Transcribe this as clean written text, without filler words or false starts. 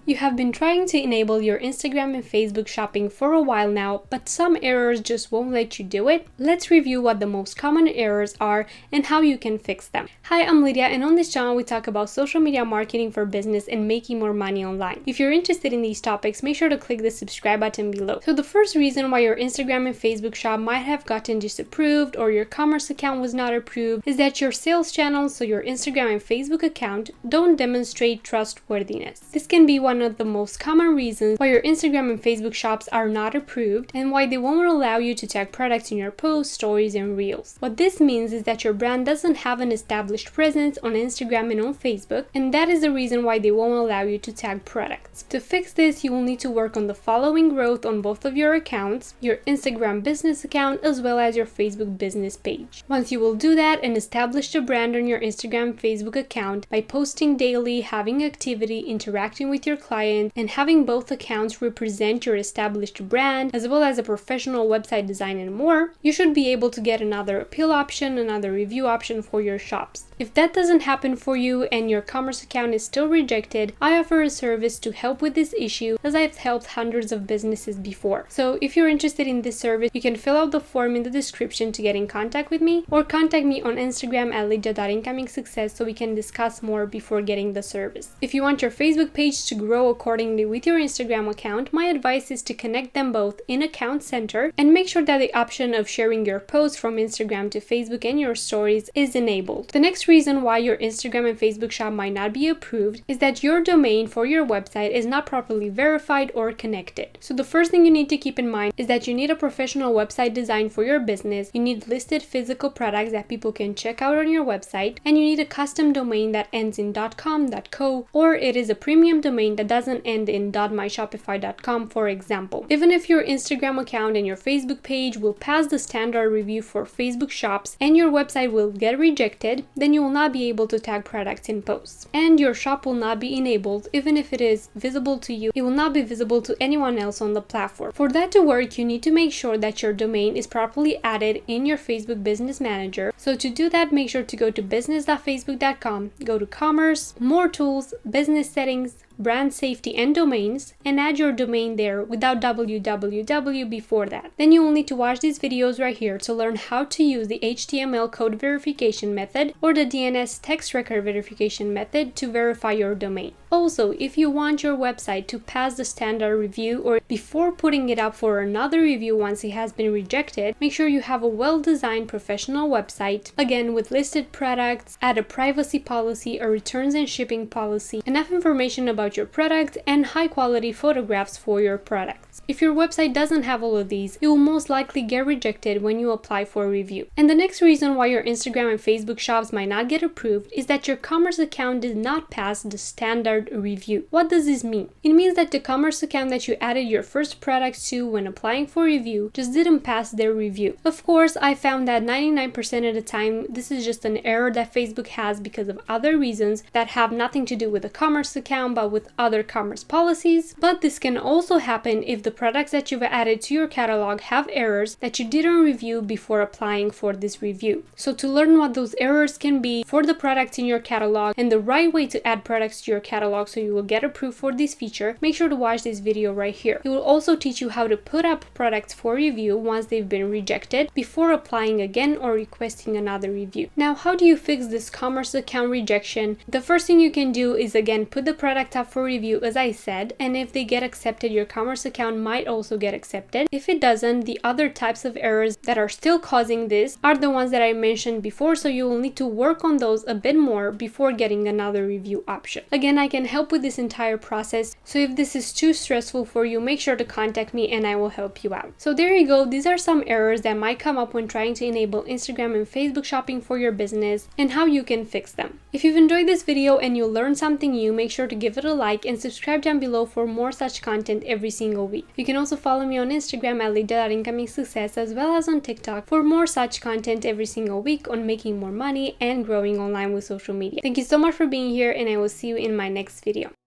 You have been trying to enable your Instagram and Facebook shopping for a while now, but some errors just won't let you do it. Let's review what the most common errors are and how you can fix them. Hi, I'm Lydia, and on this channel we talk about social media marketing for business and making more money online. If you're interested in these topics, make sure to click the subscribe button below. So the first reason why your Instagram and Facebook shop might have gotten disapproved or your commerce account was not approved is that your sales channels, so your Instagram and Facebook account, don't demonstrate trustworthiness. This can be one of the most common reasons why your Instagram and Facebook shops are not approved and why they won't allow you to tag products in your posts, stories, and reels. What this means is that your brand doesn't have an established presence on Instagram and on Facebook, and that is the reason why they won't allow you to tag products. To fix this, you will need to work on the following growth on both of your accounts, your Instagram business account as well as your Facebook business page. Once you will do that and establish a brand on your Instagram Facebook account by posting daily, having activity, interacting with your client, and having both accounts represent your established brand as well as a professional website design and more, you should be able to get another appeal option, another review option for your shops. If that doesn't happen for you and your commerce account is still rejected, I offer a service to help with this issue as I've helped hundreds of businesses before. So if you're interested in this service, you can fill out the form in the description to get in contact with me or contact me on Instagram at lydia.incomingsuccess so we can discuss more before getting the service. If you want your Facebook page to grow accordingly with your Instagram account, my advice is to connect them both in Account Center and make sure that the option of sharing your posts from Instagram to Facebook and your stories is enabled. The next reason why your Instagram and Facebook shop might not be approved is that your domain for your website is not properly verified or connected. So the first thing you need to keep in mind is that you need a professional website design for your business, you need listed physical products that people can check out on your website, and you need a custom domain that ends in .com, .co, or it is a premium domain that doesn't end in .myshopify.com, for example. Even if your Instagram account and your Facebook page will pass the standard review for Facebook shops and your website will get rejected, then you will not be able to tag products in posts. And your shop will not be enabled. Even if it is visible to you, it will not be visible to anyone else on the platform. For that to work, you need to make sure that your domain is properly added in your Facebook Business Manager. So to do that, make sure to go to business.facebook.com, go to Commerce, More Tools, Business Settings, Brand Safety and Domains, and add your domain there without www before that. Then you will need to watch these videos right here to learn how to use the HTML code verification method or the DNS text record verification method to verify your domain. Also, if you want your website to pass the standard review or before putting it up for another review once it has been rejected, make sure you have a well-designed professional website, again with listed products, add a privacy policy, a returns and shipping policy, enough information about your product, and high quality photographs for your products. If your website doesn't have all of these, it will most likely get rejected when you apply for a review. And the next reason why your Instagram and Facebook shops might not get approved is that your commerce account did not pass the standard review. What does this mean? It means that the commerce account that you added your first product to when applying for review just didn't pass their review. Of course, I found that 99% of the time this is just an error that Facebook has because of other reasons that have nothing to do with the commerce account but with other commerce policies. But this can also happen if the products that you've added to your catalog have errors that you didn't review before applying for this review. So to learn what those errors can be for the products in your catalog and the right way to add products to your catalog so you will get approved for this feature, make sure to watch this video right here. It will also teach you how to put up products for review once they've been rejected before applying again or requesting another review. Now, how do you fix this commerce account rejection? The first thing you can do is again put the product up for review as I said, and if they get accepted, your commerce account might also get accepted. If it doesn't, the other types of errors that are still causing this are the ones that I mentioned before, so you will need to work on those a bit more before getting another review option. Again, I can help with this entire process, so if this is too stressful for you, make sure to contact me and I will help you out. So there you go, these are some errors that might come up when trying to enable Instagram and Facebook shopping for your business and how you can fix them. If you've enjoyed this video and you learned something new, make sure to give it a like and subscribe down below for more such content every single week. You can also follow me on Instagram at lydia.incomingsuccess as well as on TikTok for more such content every single week on making more money and growing online with social media. Thank you so much for being here and I will see you in my next video.